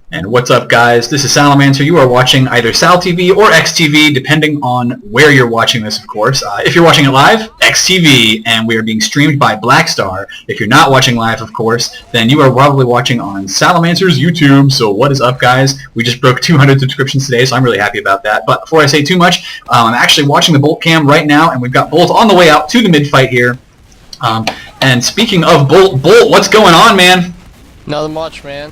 And what's up, guys? This is Salamancer. You are watching either Sal TV or XTV, depending on where you're watching this, of course. If you're watching it live, XTV, and we are being streamed by Blackstar. If you're not watching live, of course, then you are probably watching on Salamancer's YouTube. So what is up, guys? We just broke 200 subscriptions today, so I'm really happy about that. But before I say too much, I'm actually watching the Bolt cam right now, and we've got Bolt on the way out to the mid-fight here. And speaking of Bolt, what's going on, man? Nothing much, man.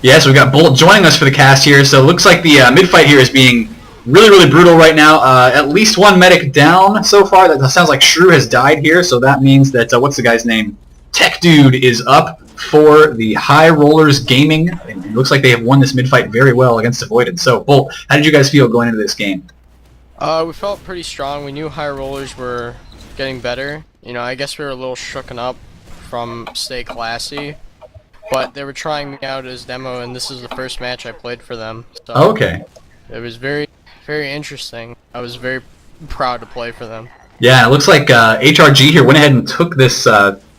Yeah, so we've got Bolt joining us for the cast here, so it looks like the mid-fight here is being really brutal right now. At least one medic down so far. That sounds like Shrew has died here, so that means that, what's the guy's name? Tech Dude is up for the High Rollers Gaming. It looks like they have won this mid-fight very well against Avoided. So, Bolt, how did you guys feel going into this game? We felt pretty strong. We knew High Rollers were getting better. You know, I guess we were a little shooken up from Stay Classy. But they were trying me out as demo, and this is the first match I played for them. So okay. It was very interesting. I was very proud to play for them. Yeah, it looks like HRG here went ahead and took this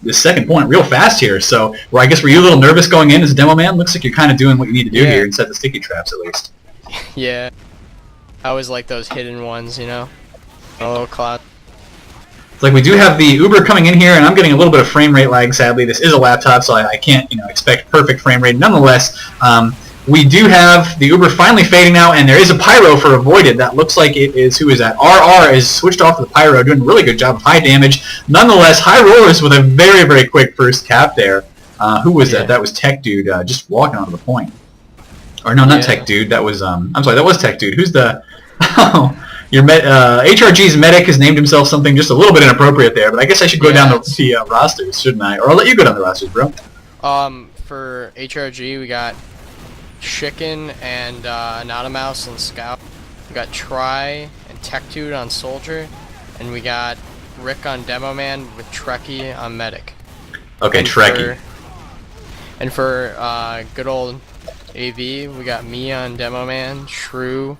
this second point real fast here. So, I guess were you a little nervous going in as a demo man? Looks like you're kind of doing what you need to do here and set the sticky traps at least. Yeah. I always like those hidden ones, you know? A little cloud. It's like we do have the Uber coming in here, and I'm getting a little bit of frame rate lag, sadly. This is a laptop, so I can't, expect perfect frame rate. Nonetheless, we do have the Uber finally fading now, and there is a Pyro for Avoided. That looks like it is, who is that? RR is switched off to the Pyro, doing a really good job of high damage. Nonetheless, High Rollers with a very quick first cap there. Who was that? That was Tech Dude, just walking onto the point. Or no, not Tech Dude. That was, I'm sorry, that was Tech Dude. Who's the... Your HRG's medic has named himself something just a little bit inappropriate there, but I guess I should go down the rosters, shouldn't I? Or I'll let you go down the rosters, bro. For HRG, we got Chicken and Not a Mouse and Scout. We got Try and Tech-Dude on Soldier, and we got Rick on Demo Man with Trekkie on Medic. Okay, Trekkie. And for good old AV, we got me on Demo Man, Shrew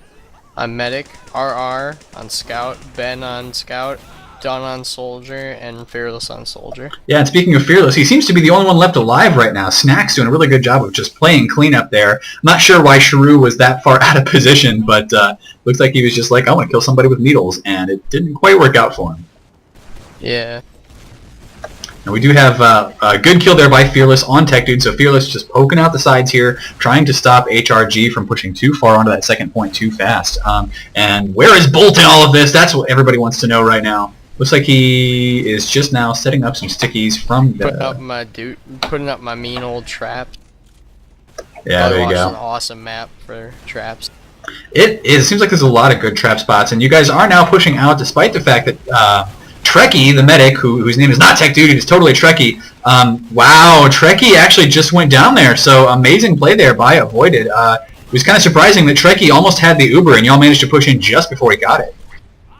on Medic, RR on Scout, Ben on Scout, Don on Soldier, and Fearless on Soldier. Yeah, and speaking of Fearless, he seems to be the only one left alive right now. Snack's doing a really good job of just playing clean up there. I'm not sure why Shrew was that far out of position, but looks like he was just like, I want to kill somebody with needles, and it didn't quite work out for him. Yeah. And we do have a good kill there by Fearless on Tech Dude, so Fearless just poking out the sides here, trying to stop HRG from pushing too far onto that second point too fast. And where is Bolt in all of this? That's what everybody wants to know right now. Looks like he is just now setting up some stickies from the... Putting up my mean old traps. Yeah, there you go. An awesome map for traps. It is. It seems like there's a lot of good trap spots, and you guys are now pushing out despite the fact that... Trekkie, the medic, whose name is not Tech Dude, it's totally Trekkie. Wow, Trekkie actually just went down there, so amazing play there by Avoided. It was kind of surprising that Trekkie almost had the Uber, and y'all managed to push in just before he got it.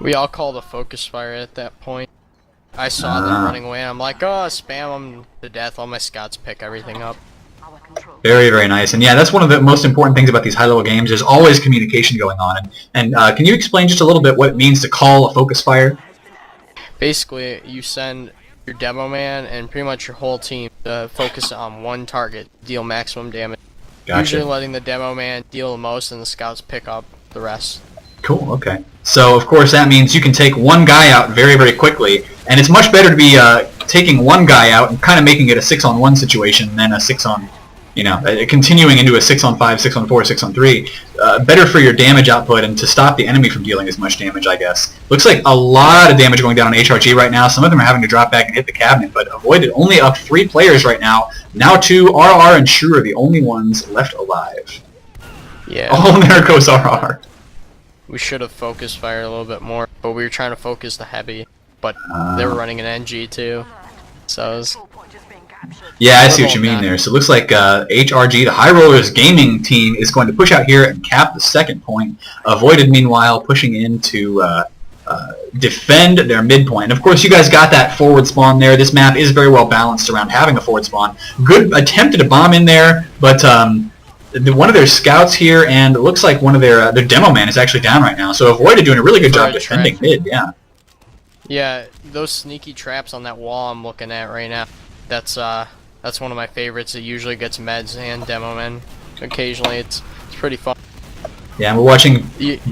We all called a focus fire at that point. I saw them running away, and I'm like, oh, spam them to death. All my scouts pick everything up. Very nice. And yeah, that's one of the most important things about these high-level games. There's always communication going on. And can you explain just a little bit what it means to call a focus fire? Basically, you send your demo man and pretty much your whole team to focus on one target, deal maximum damage. Gotcha. Usually letting the demo man deal the most and the scouts pick up the rest. Cool, okay. So, of course, that means you can take one guy out very quickly, and it's much better to be taking one guy out and kind of making it a 6-on-1 situation than a 6-on... continuing into a 6-on-5, 6-on-4, 6-on-3, better for your damage output and to stop the enemy from dealing as much damage, I guess. Looks like a lot of damage going down on HRG right now. Some of them are having to drop back and hit the cabinet, but Avoided only up 3 players right now. Now 2, RR and Shrew are the only ones left alive. Yeah. Oh, there goes RR. We should have focused fire a little bit more, but we were trying to focus the heavy, but they were running an NG too, so it was... Yeah, I see what you mean there. So it looks like HRG, the High Rollers Gaming team, is going to push out here and cap the second point. Avoided, meanwhile, pushing in to defend their midpoint. Of course, you guys got that forward spawn there. This map is very well balanced around having a forward spawn. Good attempt at a bomb in there, but one of their scouts here, and it looks like one of their demo man is actually down right now. So Avoided doing a really good job defending mid, yeah. Yeah, those sneaky traps on that wall I'm looking at right now. That's one of my favorites. It usually gets meds and demo men. occasionally. It's pretty fun. Yeah, and we're watching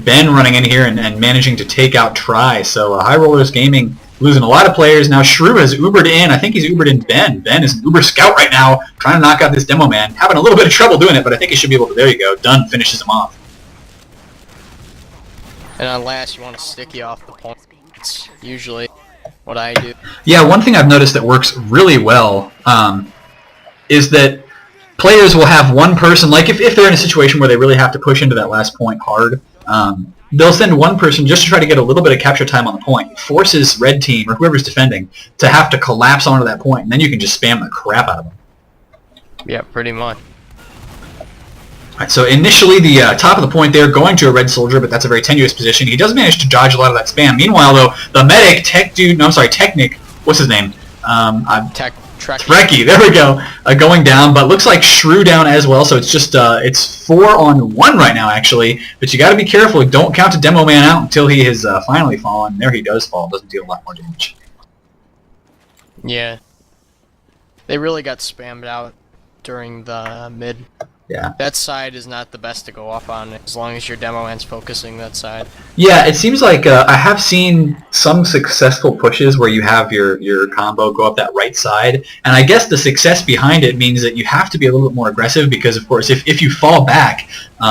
Ben running in here and managing to take out Try. So High Rollers Gaming losing a lot of players. Now Shrew has Ubered in. I think he's Ubered in Ben. Ben is an Uber scout right now, trying to knock out this Demo Man. Having a little bit of trouble doing it, but I think he should be able to. There you go. Dunn finishes him off. And on last, you want to stick you off the point. It's usually what I do. Yeah, one thing I've noticed that works really well is that players will have one person, like if they're in a situation where they really have to push into that last point hard, they'll send one person just to try to get a little bit of capture time on the point. It forces red team, or whoever's defending, to have to collapse onto that point, and then you can just spam the crap out of them. Yeah, pretty much. Alright, so initially the top of the point there going to a red soldier, but that's a very tenuous position. He does manage to dodge a lot of that spam. Meanwhile, though, the medic, Technic, what's his name? Trekkie, there we go, going down, but looks like Shrew down as well, so it's just, it's 4-on-1 right now, actually, but you gotta be careful, don't count a Demo Man out until he has finally fallen. There he does fall, doesn't deal a lot more damage. Yeah. They really got spammed out during the mid. Yeah. That side is not the best to go off on, as long as your Demo Man's focusing that side. Yeah, it seems like I have seen some successful pushes where you have your combo go up that right side, and I guess the success behind it means that you have to be a little bit more aggressive because, of course, if you fall back,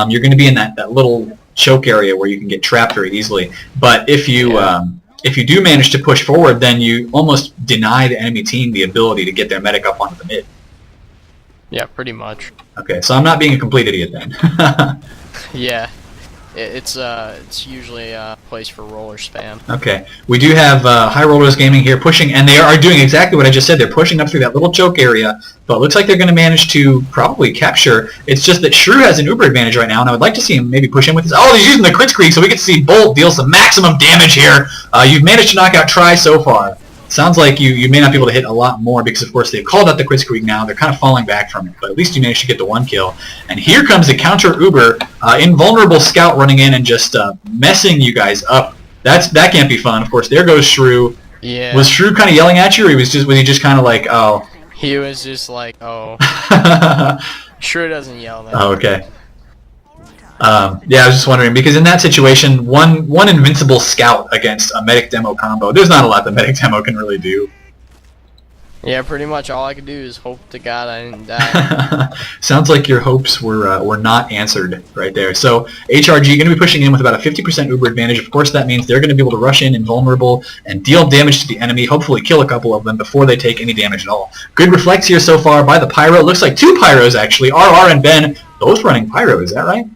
you're going to be in that little choke area where you can get trapped very easily. But if you do manage to push forward, then you almost deny the enemy team the ability to get their medic up onto the mid. Yeah, pretty much. Okay, so I'm not being a complete idiot then. Yeah, it's usually a place for roller spam. Okay, we do have High Rollers Gaming here pushing, and they are doing exactly what I just said. They're pushing up through that little choke area, but it looks like they're going to manage to probably capture. It's just that Shrew has an Uber advantage right now, and I would like to see him maybe push in with this. Oh, he's using the Crit Creek, so we get to see Bolt deal some maximum damage here. You've managed to knock out Try so far. Sounds like you may not be able to hit a lot more because, of course, they've called out the Kritzkrieg now. They're kind of falling back from it, but at least you managed to get the one kill. And here comes the counter Uber, invulnerable scout running in and just messing you guys up. That can't be fun. Of course, there goes Shrew. Yeah. Was Shrew kind of yelling at you, or was he just kind of like, oh? He was just like, oh. Shrew doesn't yell that. Oh, okay. Yeah, I was just wondering, because in that situation, one invincible scout against a medic demo combo, there's not a lot the medic demo can really do. Yeah, pretty much all I could do is hope to God I didn't die. Sounds like your hopes were not answered right there. So HRG going to be pushing in with about a 50% Uber advantage. Of course, that means they're going to be able to rush in invulnerable and deal damage to the enemy, hopefully kill a couple of them before they take any damage at all. Good reflex here so far by the Pyro. Looks like two Pyros, actually. RR and Ben both running Pyro, is that right?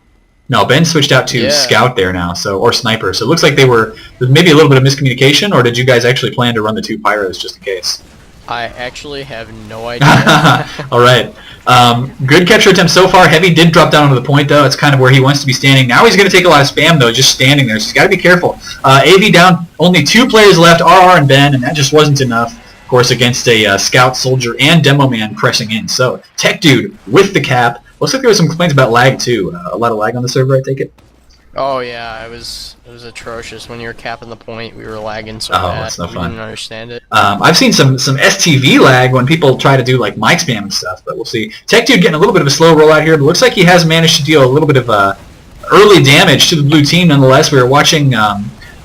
No, Ben switched out to Scout there now, or Sniper. So it looks like there's maybe a little bit of miscommunication, or did you guys actually plan to run the two Pyros just in case? I actually have no idea. All right. Good capture attempt so far. Heavy did drop down onto the point, though. It's kind of where he wants to be standing. Now he's going to take a lot of spam, though, just standing there. So he's got to be careful. AV down. Only two players left, RR and Ben, and that just wasn't enough, of course, against a Scout, Soldier, and Demo Man pressing in. So Tech Dude with the cap. Looks like there was some complaints about lag, too. A lot of lag on the server, I take it? Oh, yeah. It was atrocious. When you were capping the point, we were lagging so bad. That's no fun. Didn't understand it. I've seen some STV lag when people try to do, like, mic spam and stuff, but we'll see. Tech Dude getting a little bit of a slow rollout here, but looks like he has managed to deal a little bit of early damage to the blue team, nonetheless. We are watching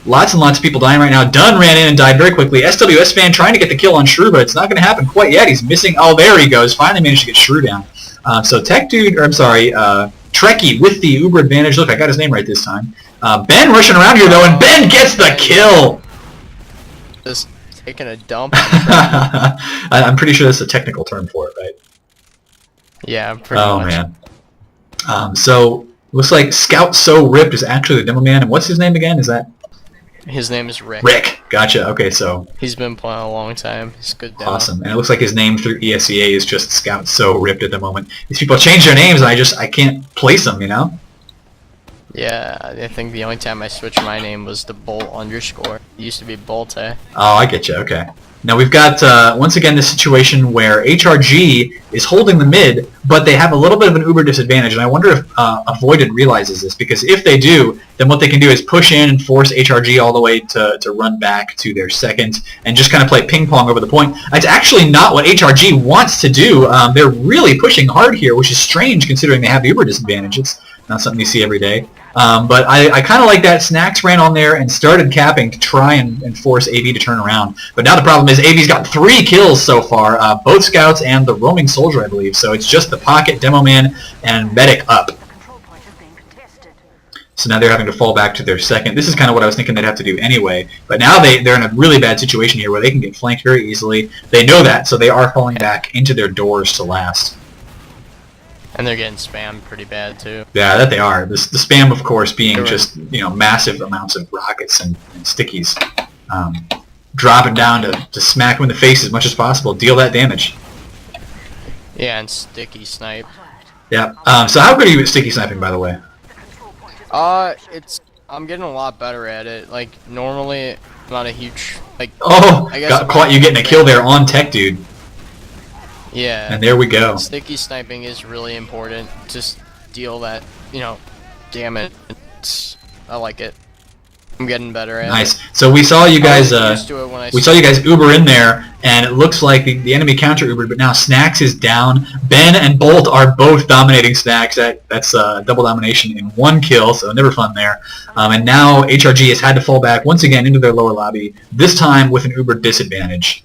lots and lots of people dying right now. Dunn ran in and died very quickly. SWS fan trying to get the kill on Shrew, but it's not going to happen quite yet. He's missing. Oh, there he goes. Finally managed to get Shrew down. So Trekkie with the Uber advantage. Look, I got his name right this time. Ben rushing around here, though, and Ben gets the kill! Just taking a dump. I'm pretty sure that's a technical term for it, right? Yeah, pretty much. Oh, man. So, looks like Scout So Ripped is actually the Demo Man, and what's his name again? Is that... His name is Rick. Rick, gotcha. Okay, so... He's been playing a long time. He's a good demo. Awesome. And it looks like his name through ESEA is just Scout So Ripped at the moment. These people change their names, and I can't place them, you know? Yeah, I think the only time I switched my name was to Bolt underscore. It used to be Bolte. Oh, I get you. Okay. Now we've got, once again, this situation where HRG is holding the mid, but they have a little bit of an uber disadvantage, and I wonder if Avoided realizes this, because if they do, then what they can do is push in and force HRG all the way to run back to their second and just kind of play ping pong over the point. It's actually not what HRG wants to do. They're really pushing hard here, which is strange considering they have the uber disadvantage. It's not something you see every day. But I kind of like that. Snacks ran on there and started capping to try and force AV to turn around. But now the problem is AV's got 3 kills so far, both scouts and the roaming soldier, I believe. So it's just the pocket, demo man, and medic up. So now they're having to fall back to their second. This is kind of what I was thinking they'd have to do anyway. But now they're in a really bad situation here where they can get flanked very easily. They know that, so they are falling back into their doors to last. And they're getting spammed pretty bad too. Yeah, that they are. The spam, of course, being just massive amounts of rockets and stickies, dropping down to smack them in the face as much as possible, deal that damage. Yeah, and sticky snipe. Yeah. So how good are you at sticky sniping, by the way? I'm getting a lot better at it. Like normally, I'm not a huge Oh, I guess got caught you getting a kill there on Tech Dude. Yeah. And there we go. Sticky sniping is really important. Just deal that, damage. I like it. I'm getting better at it. Nice. So we saw you guys. We saw you guys Uber in there, and it looks like the enemy counter Ubered, but now Snacks is down. Ben and Bolt are both dominating Snacks. That's double domination in 1 kill, so never fun there. And now HRG has had to fall back once again into their lower lobby. This time with an Uber disadvantage.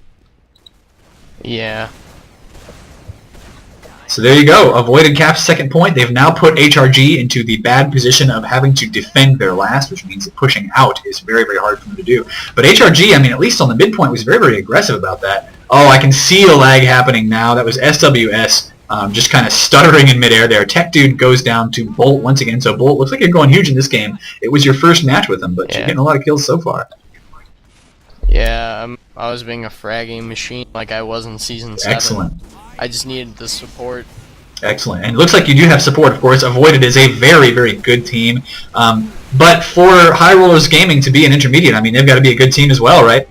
Yeah. So there you go. Avoided Cap's second point. They've now put HRG into the bad position of having to defend their last, which means that pushing out is very, very hard for them to do. But HRG, at least on the midpoint, was very, very aggressive about that. Oh, I can see a lag happening now. That was SWS just kind of stuttering in midair there. Tech Dude goes down to Bolt once again. So Bolt, looks like you're going huge in this game. It was your first match with him, but you're getting a lot of kills so far. Yeah, I was being a fragging machine like I was in Season 7. Excellent. I just needed the support. Excellent. And it looks like you do have support, of course. Avoided is a very, very good team. But for High Rollers Gaming to be an intermediate, they've got to be a good team as well, right?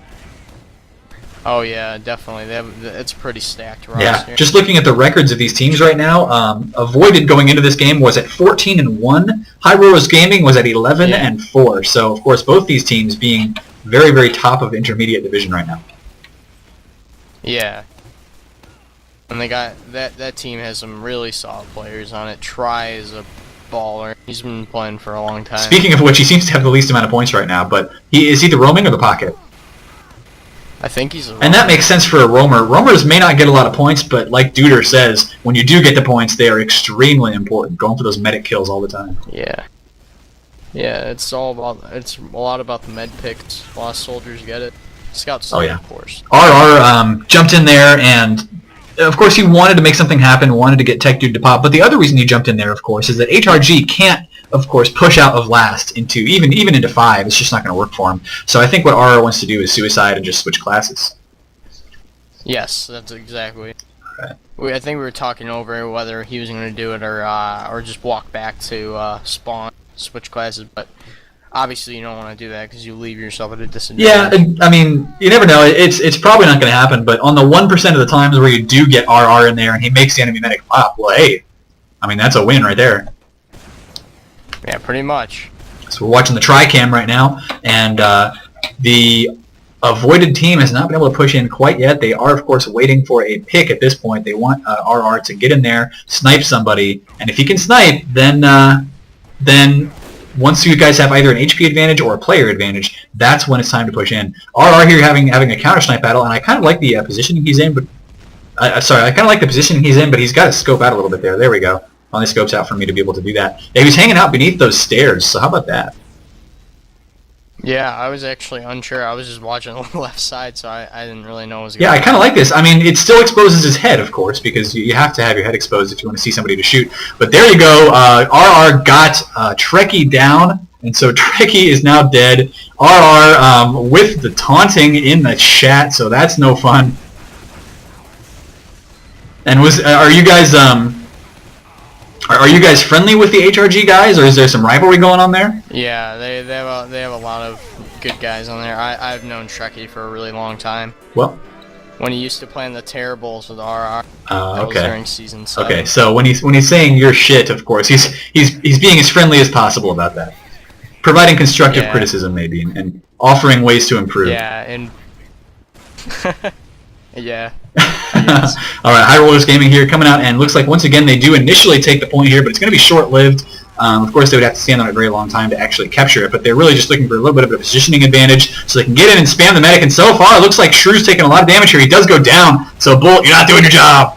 Oh, yeah, definitely. It's pretty stacked roster. Yeah, just looking at the records of these teams right now, Avoided going into this game was at 14-1. High Rollers Gaming was at 11-4. So, of course, both these teams being very, very top of intermediate division right now. Yeah. And they got that team has some really solid players on it. Try is a baller. He's been playing for a long time. Speaking of which, he seems to have the least amount of points right now, but is he the roaming or the pocket? I think he's a roamer. And that makes sense for a roamer. Roamers may not get a lot of points, but like Duder says, when you do get the points, they are extremely important. Going for those medic kills all the time. Yeah. Yeah, it's a lot about the med picks. A lot of soldiers get it. Scouts, of course. RR jumped in there and of course, he wanted to make something happen, wanted to get Tech Dude to pop, but the other reason he jumped in there, of course, is that HRG can't, of course, push out of last into, even into 5. It's just not going to work for him. So I think what RR wants to do is suicide and just switch classes. Yes, that's exactly. Right. I think we were talking over whether he was going to do it or just walk back to spawn, switch classes, but obviously you don't want to do that because you leave yourself at a disadvantage. Yeah, you never know. It's probably not going to happen, but on the 1% of the times where you do get RR in there and he makes the enemy medic pop, well, hey, that's a win right there. Yeah, pretty much. So we're watching the tri-cam right now, and the Avoided team has not been able to push in quite yet. They are, of course, waiting for a pick at this point. They want RR to get in there, snipe somebody, and if he can snipe, then once you guys have either an HP advantage or a player advantage, that's when it's time to push in. RR here having a counter snipe battle, and I kind of like the positioning he's in, but I kind of like the positioning he's in, but he's got to scope out a little bit there. There we go. Only scopes out for me to be able to do that. Yeah, he was hanging out beneath those stairs, so how about that? Yeah, I was actually unsure. I was just watching the left side, so I didn't really know what was going on. on. Yeah, I kind of like this. It still exposes his head, of course, because you have to have your head exposed if you want to see somebody to shoot. But there you go. RR got Trekkie down, and so Trekkie is now dead. RR with the taunting in the chat, so that's no fun. And are you guys... Are Are you guys friendly with the HRG guys, or is there some rivalry going on there? Yeah, they have a lot of good guys on there. I've known Trekkie for a really long time. Well, when he used to play in the Terribles with RR, that was okay. during season 7. Okay, so when he's saying you're shit, of course, he's being as friendly as possible about that, providing constructive criticism maybe, and offering ways to improve. Yeah, and yeah. All right, High Rollers Gaming here coming out, and looks like once again they do initially take the point here, but it's going to be short-lived. Of course, they would have to stand on it a very long time to actually capture it, but they're really just looking for a little bit of a positioning advantage so they can get in and spam the medic, and so far it looks like Shrew's taking a lot of damage here. He does go down, so Bolt, you're not doing your job!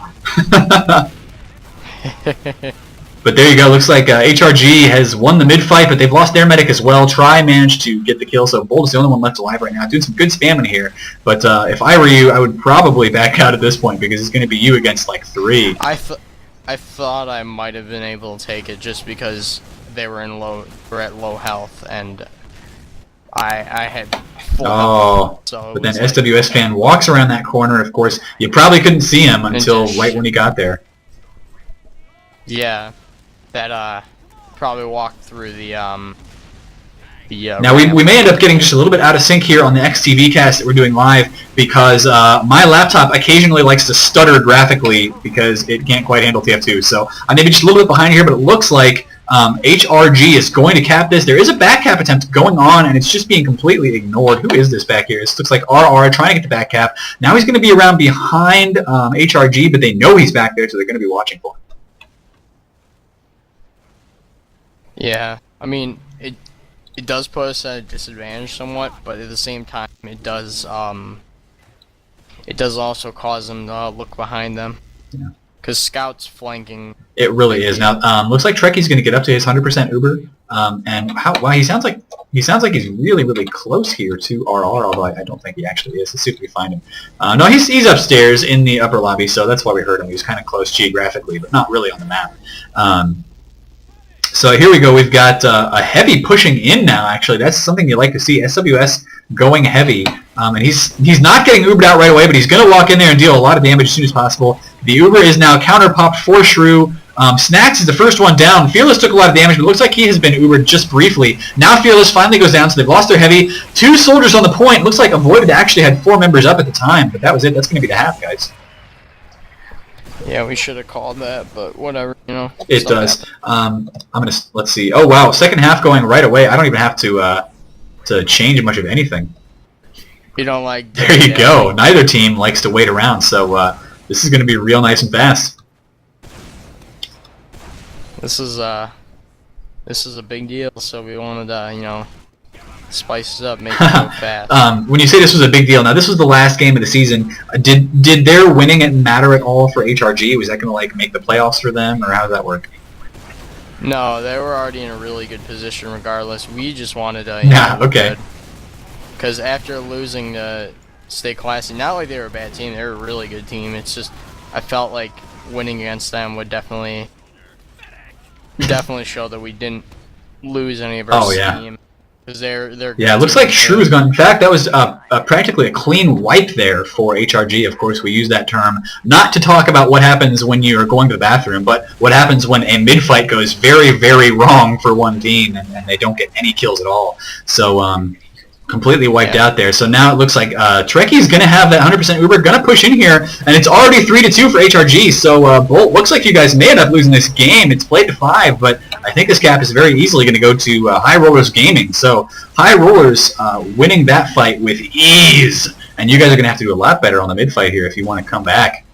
But there you go, looks like HRG has won the mid-fight, but they've lost their medic as well. Try managed to get the kill, so Bolt is the only one left alive right now, doing some good spamming here. But if I were you, I would probably back out at this point, because it's going to be you against like 3. I thought I might have been able to take it just because they were at low health, and I had full health. So but then SWS fan walks around that corner. Of course, you probably couldn't see him until right when he got there. Yeah, that probably walked through the now we may end up getting just a little bit out of sync here on the XTV cast that we're doing live, because my laptop occasionally likes to stutter graphically because it can't quite handle TF2. So I may be just a little bit behind here, but it looks like HRG is going to cap this. There is a back cap attempt going on, and it's just being completely ignored. Who is this back here? This looks like RR trying to get the back cap. Now he's going to be around behind HRG, but they know he's back there, so they're going to be watching for him. Yeah, I mean, it does put us at a disadvantage somewhat, but at the same time, it does also cause them to look behind them. Yeah. Because Scout's flanking. It really is. Now, looks like Trekkie's going to get up to his 100% Uber, and wow, he sounds like he's really, really close here to RR, although I don't think he actually is. Let's see if we find him. No, he's upstairs in the upper lobby, so that's why we heard him. He was kind of close geographically, but not really on the map. So here we go. We've got a heavy pushing in now, actually. That's something you like to see. SWS going heavy. And he's not getting Ubered out right away, but he's going to walk in there and deal a lot of damage as soon as possible. The Uber is now counter-popped for Shrew. Snacks is the first one down. Fearless took a lot of damage, but it looks like he has been Ubered just briefly. Now Fearless finally goes down, so they've lost their heavy. 2 soldiers on the point. Looks like Avoided actually had 4 members up at the time, but that was it. That's going to be the half, guys. Yeah, we should have called that, but whatever, you know. It does. Let's see. Oh wow, second half going right away. I don't even have to change much of anything. You don't like. There you go. Neither team likes to wait around, so this is going to be real nice and fast. This is a big deal, so we wanted to, you know, spice it up, make it go fast. When you say this was a big deal, now this was the last game of the season. Did their winning it matter at all for HRG? Was that going to like make the playoffs for them, or how did that work? No, they were already in a really good position regardless. We just wanted to, okay. Because after losing to Stay Classy, not like they were a bad team, they were a really good team. It's just I felt like winning against them would definitely show that we didn't lose any of our steam. Because they're it looks like Shrew is gone. In fact, that was practically a clean wipe there for HRG. Of course, we use that term not to talk about what happens when you're going to the bathroom, but what happens when a mid-fight goes very, very wrong for one team and they don't get any kills at all. So, completely wiped out there. So now it looks like Trekkie's going to have that 100% Uber, going to push in here, and it's already 3-2 for HRG. So Bolt, looks like you guys may end up losing this game. It's played to 5, but I think this gap is very easily going to go to High Rollers Gaming. So High Rollers winning that fight with ease, and you guys are going to have to do a lot better on the mid fight here if you want to come back.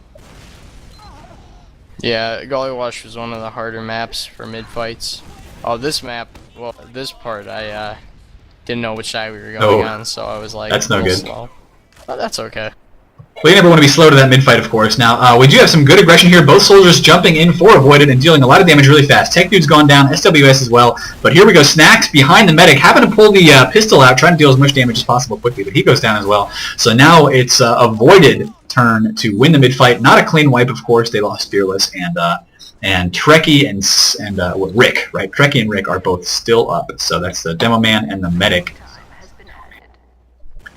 Yeah, Gully Wash was one of the harder maps for mid fights. Oh, this map, well, this part I didn't know which side we were going on, so I was like, that's no good. Slow. But that's okay. Well, you never want to be slow to that mid-fight, of course. Now, we do have some good aggression here. Both soldiers jumping in for Avoided and dealing a lot of damage really fast. Tech Dude's gone down, SWS as well. But here we go. Snacks behind the medic, having to pull the pistol out, trying to deal as much damage as possible quickly, but he goes down as well. So now it's Avoided turn to win the mid-fight. Not a clean wipe, of course. They lost Fearless, and Trekkie and Rick, right? Trekkie and Rick are both still up. So that's the Demo Man and the medic.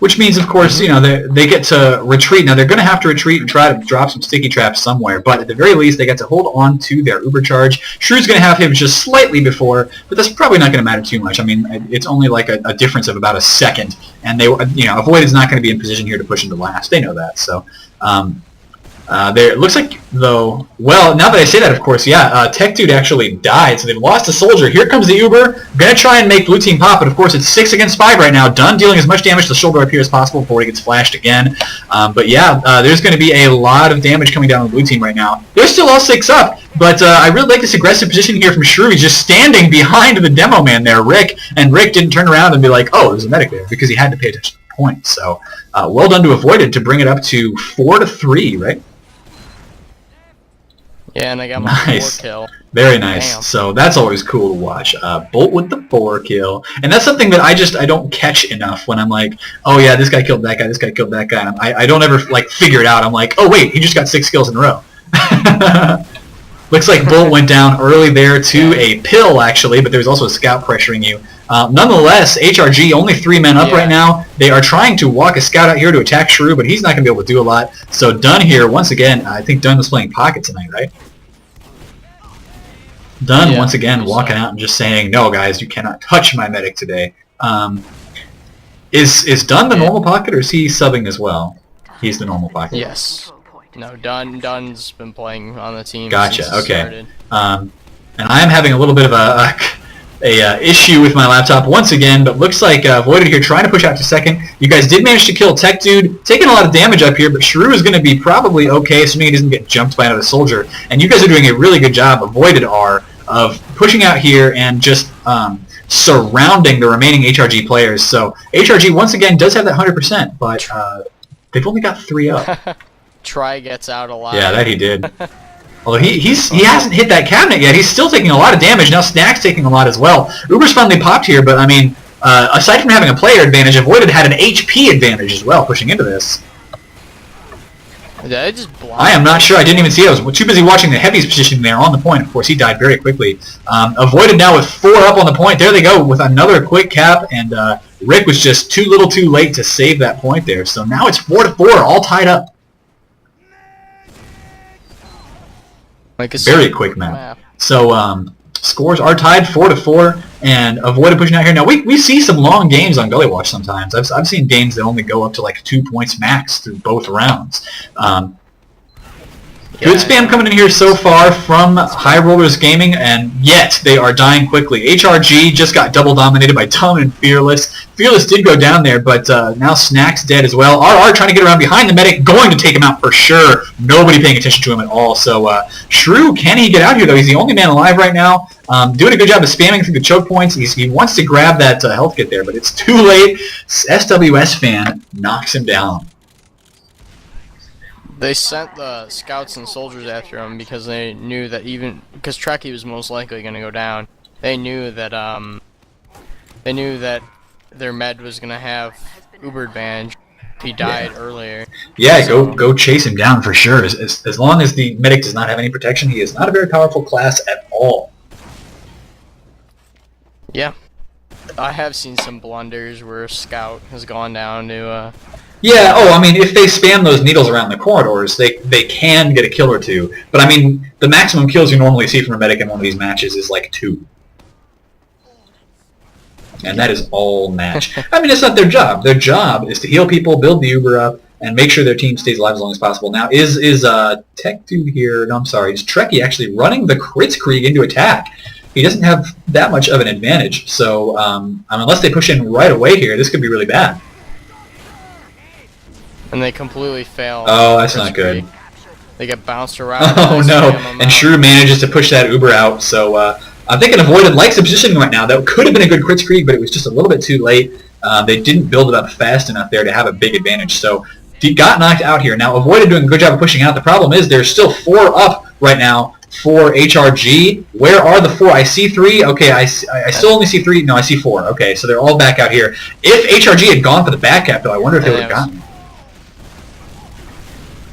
which means, of course, you know, they get to retreat. Now, they're going to have to retreat and try to drop some sticky traps somewhere, but at the very least, they get to hold on to their Uber charge. Shrew's going to have him just slightly before, but that's probably not going to matter too much. I mean, it's only like a difference of about a second, and they, you know, Avoid is not going to be in position here to push into last. They know that, so... it looks like, though, well, now that I say that, of course, yeah, Tech Dude actually died, so they've lost a soldier. Here comes the Uber. Gonna try and make blue team pop, but of course it's 6 against 5 right now. Dunn dealing as much damage to the shoulder up here as possible before he gets flashed again. But yeah, there's going to be a lot of damage coming down on the blue team right now. They're still all 6 up, but I really like this aggressive position here from Shrew. He's just standing behind the demo man there, Rick, and Rick didn't turn around and be like, oh, there's a medic there, because he had to pay attention to the point. So well done to Avoided to bring it up to 4-3, right? Yeah, and I got my Nice. 4 kill. Very nice. Damn. So that's always cool to watch. Bolt with the 4 kill. And that's something that I don't catch enough when I'm like, oh yeah, this guy killed that guy, this guy killed that guy. And I don't ever like figure it out. I'm like, oh wait, he just got 6 kills in a row. Looks like Bolt went down early there to a pill, actually, but there's also a scout pressuring you. Nonetheless, HRG, only 3 men up right now. They are trying to walk a scout out here to attack Shrew, but he's not going to be able to do a lot. So Dunn here, once again, I think Dunn was playing pocket tonight, right? Dunn, once again, walking out and just saying, no, guys, you cannot touch my medic today. Is Dunn the normal pocket, or is he subbing as well? He's the normal pocket. Yes. No, Dunn's been playing on the team. Gotcha. Since it Okay. started. And I am having a little bit of a issue with my laptop once again, but looks like Voided here trying to push out to second. You guys did manage to kill Tech Dude, taking a lot of damage up here, but Shrew is going to be probably okay, assuming he doesn't get jumped by another soldier. And you guys are doing a really good job, Avoided are, of pushing out here and just surrounding the remaining HRG players. So HRG once again does have that 100%, but they've only got 3 up. Try gets out alive. Yeah, that he did. Although he hasn't hit that cabinet yet. He's still taking a lot of damage. Now Snack's taking a lot as well. Uber's finally popped here, but I mean, aside from having a player advantage, Avoided had an HP advantage as well pushing into this. Did I just I am not sure. I didn't even see it. I was too busy watching the Heavy's position there on the point. Of course, he died very quickly. Avoided now with 4 up on the point. There they go with another quick cap, and Rick was just too little too late to save that point there. So now it's 4-4, all tied up. Like a Very quick map. So scores are tied 4-4, and Avoided pushing out here. Now we see some long games on Gully Watch sometimes. I've seen games that only go up to like 2 points max through both rounds. Good spam coming in here so far from High Rollers Gaming, and yet they are dying quickly. HRG just got double dominated by Tom and Fearless. Fearless did go down there, but now Snack's dead as well. RR trying to get around behind the medic, going to take him out for sure. Nobody paying attention to him at all. So Shrew, can he get out here though? He's the only man alive right now. Doing a good job of spamming through the choke points. He wants to grab that health kit there, but it's too late. SWS fan knocks him down. They sent the scouts and soldiers after him because they knew that because Trekkie was most likely going to go down. They knew that their med was going to have Uber advantage if he died earlier. Yeah, so, go chase him down for sure. As long as the medic does not have any protection, he is not a very powerful class at all. Yeah. I have seen some blunders where a scout has gone down to Yeah, I mean, if they spam those needles around the corridors, they can get a kill or 2. But I mean, the maximum kills you normally see from a medic in one of these matches is like 2. And that is all match. I mean, it's not their job. Their job is to heal people, build the Uber up, and make sure their team stays alive as long as possible. Now, is Tech Dude here? No, I'm sorry. Is Trekkie actually running the Kritzkrieg into attack? He doesn't have that much of an advantage. So unless they push in right away here, this could be really bad. and they completely fail. Oh, that's not good. They get bounced around. Oh no, and Shrew manages to push that Uber out, so I'm thinking Avoided likes the positioning right now. That could have been a good Kritzkrieg, but it was just a little bit too late. They didn't build it up fast enough there to have a big advantage, so he got knocked out here. Now, Avoided doing a good job of pushing out. The problem is there's still 4 up right now for HRG. Where are the 4? I see 3. Okay, I still only see 3. No, I see 4. Okay, so they're all back out here. If HRG had gone for the back cap, though, I wonder if they would have gotten it.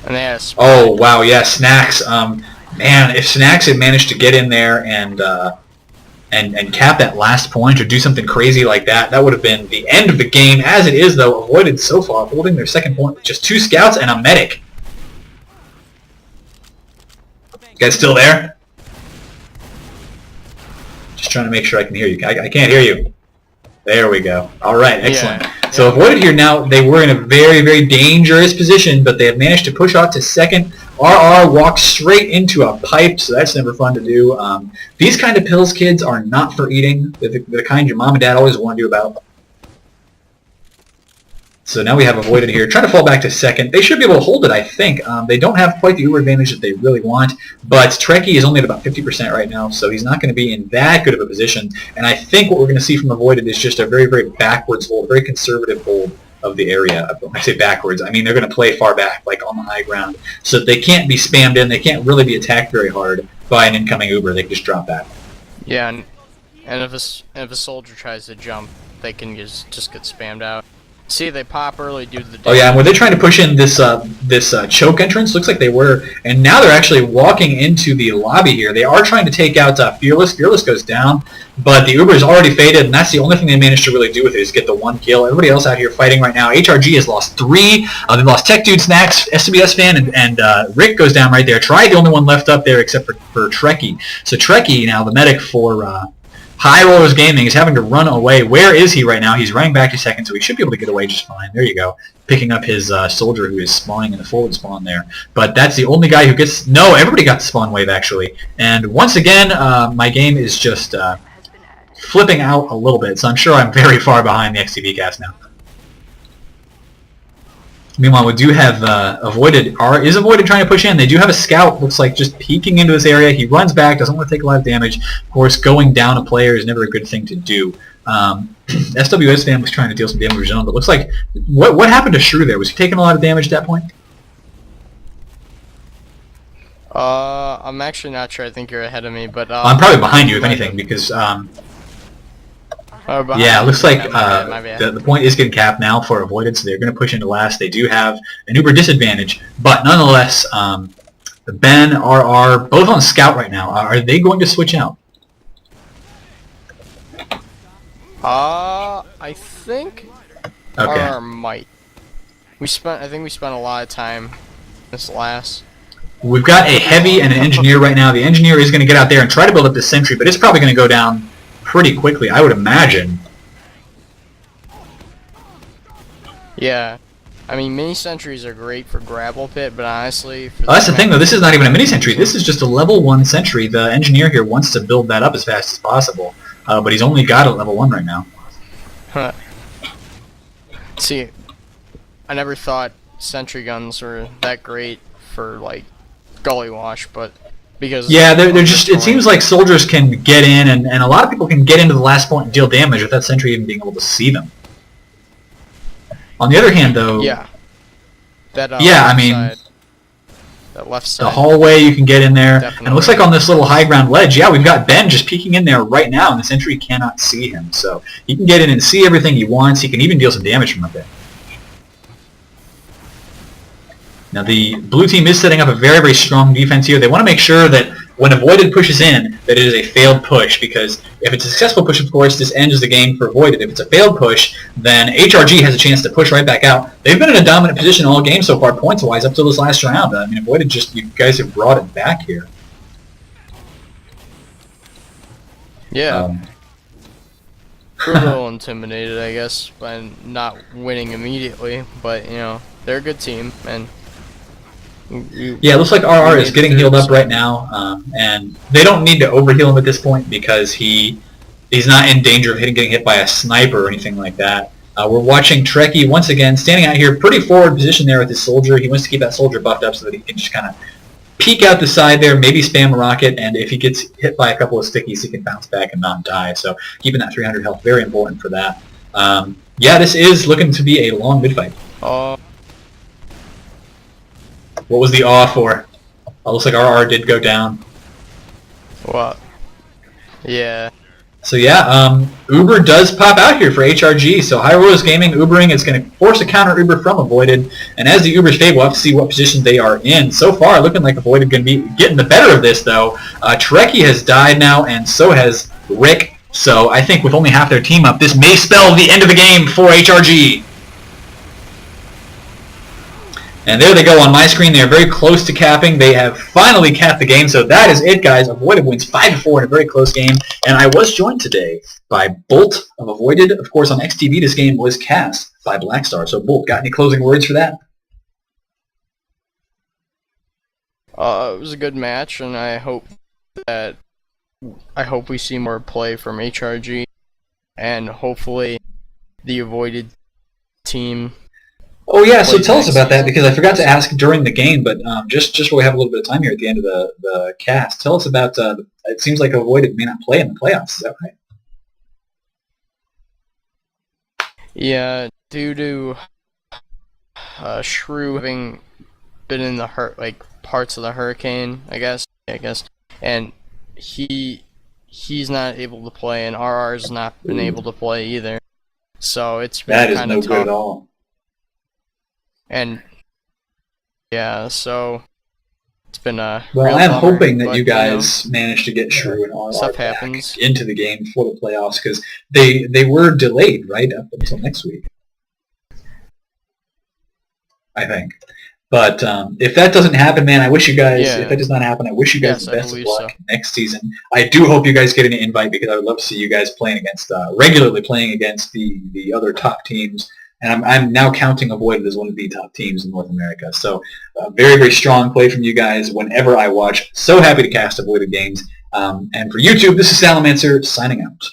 And they had oh, wow, yeah, Snacks. Man, if Snacks had managed to get in there and and cap that last point or do something crazy like that, that would have been the end of the game. As it is, though, avoided so far, holding their second point with just 2 scouts and a medic. You guys still there? Just trying to make sure I can hear you. I can't hear you. There we go. All right, excellent. Yeah. So avoided here now. They were in a very, very dangerous position, but they have managed to push off to second. RR walks straight into a pipe, so that's never fun to do. These kind of pills, kids, are not for eating. They're the kind your mom and dad always warned you about. So now we have avoided here. Trying to fall back to second. They should be able to hold it, I think. They don't have quite the Uber advantage that they really want, but Trekkie is only at about 50% right now, so he's not going to be in that good of a position. And I think what we're going to see from avoided is just a very, very backwards hold, very conservative hold of the area. When I say backwards, I mean they're going to play far back, like on the high ground, so that they can't be spammed in. They can't really be attacked very hard by an incoming Uber. They can just drop back. Yeah, and if a soldier tries to jump, they can just get spammed out. See, they pop early due to the damage. Oh yeah, and were they trying to push in this choke entrance? Looks like they were, and now they're actually walking into the lobby here. They are trying to take out Fearless. Fearless goes down, but the Uber is already faded, and that's the only thing they managed to really do with it is get the 1 kill. Everybody else out here fighting right now. HRG has lost 3. They lost Tech Dude, Snacks, SWS Fan, and Rick goes down right there. Try the only one left up there except for Trekkie. So Trekkie, now the medic for High Rollers Gaming, is having to run away. Where is he right now? He's running back to second, so he should be able to get away just fine. There you go. Picking up his soldier who is spawning in the forward spawn there. But that's the only guy who gets... No, everybody got the spawn wave, actually. And once again, my game is just flipping out a little bit, so I'm sure I'm very far behind the XTV cast now. Meanwhile, we do have avoided trying to push in. They do have a scout, looks like just peeking into this area. He runs back, doesn't want to take a lot of damage. Of course, going down a player is never a good thing to do. SWS Fan was trying to deal some damage to his own, but looks like... What happened to Shrew there? Was he taking a lot of damage at that point? I'm actually not sure. I think you're ahead of me, but... I'm probably behind you, if anything, because... yeah, it looks like the point is getting capped now for avoided, so they're going to push into last. They do have an Uber disadvantage, but nonetheless, Ben, RR, both on scout right now. Are they going to switch out? I think okay. RR might. I think we spent a lot of time this last. We've got a heavy and an engineer right now. The engineer is going to get out there and try to build up this sentry, but it's probably going to go down pretty quickly, I would imagine. Yeah. I mean, mini sentries are great for grapple pit, but honestly... That's the thing, though. This is not even a mini sentry. This is just a level 1 sentry. The engineer here wants to build that up as fast as possible, but he's only got it at level 1 right now. Huh. See, I never thought sentry guns were that great for, like, gully wash, but... Because yeah, they're just. It seems like soldiers can get in, and a lot of people can get into the last point and deal damage without sentry even being able to see them. On the other hand, though, yeah, that I mean, that left side, the hallway you can get in there, definitely. And it looks like on this little high ground ledge, yeah, we've got Ben just peeking in there right now, and the sentry cannot see him, so he can get in and see everything he wants. He can even deal some damage from up there. Now the blue team is setting up a very, very strong defense here. They want to make sure that when avoided pushes in, that it is a failed push, because if it's a successful push, of course, this ends the game for avoided. If it's a failed push, then HRG has a chance to push right back out. They've been in a dominant position all game so far, points-wise, up to this last round. I mean, avoided just, you guys have brought it back here. Yeah. We're a little intimidated, I guess, by not winning immediately, but, you know, they're a good team, and... Yeah, it looks like RR is getting healed up right now, and they don't need to overheal him at this point because he's not in danger of getting hit by a sniper or anything like that. We're watching Trekkie once again standing out here, pretty forward position there with his soldier. He wants to keep that soldier buffed up so that he can just kind of peek out the side there, maybe spam a rocket, and if he gets hit by a couple of stickies, he can bounce back and not die. So keeping that 300 health, very important for that. Yeah, this is looking to be a long mid-fight. What was the awe for? Looks like RR did go down. What? Yeah. So yeah, Uber does pop out here for HRG. So High Rollers Gaming Ubering is going to force a counter Uber from Avoided. And as the Ubers fade, we'll have to see what position they are in. So far, looking like Avoided going to be getting the better of this, though. Trekkie has died now, and so has Rick. So I think with only half their team up, this may spell the end of the game for HRG. And there they go on my screen. They are very close to capping. They have finally capped the game. So that is it, guys. Avoided wins 5-4 in a very close game. And I was joined today by Bolt of Avoided. Of course, on XTV, this game was cast by Blackstar. So, Bolt, got any closing words for that? It was a good match, and I hope we see more play from HRG, and hopefully the Avoided team. Oh yeah, so tell us about that, because I forgot to ask during the game, but just while we have a little bit of time here at the end of the cast, tell us about, it seems like Avoided may not play in the playoffs, is that right? Yeah, due to Shrew having been in the parts of the hurricane, I guess, and he's not able to play, and RR's not been able to play either. So it's been kind of tough. That is no good at all. And yeah, so it's been a well. I'm hoping that you guys manage to get Shrew and RR back into the game for the playoffs, because they were delayed right up until next week, I think. But if that doesn't happen, man, I wish you guys. Yeah. If that does not happen, I wish you guys the best of luck next season. I do hope you guys get an invite, because I would love to see you guys playing against regularly playing against the other top teams. And I'm now counting Avoided as one of the top teams in North America. So very, very strong play from you guys whenever I watch. So happy to cast Avoided games. And for YouTube, this is Salamancer signing out.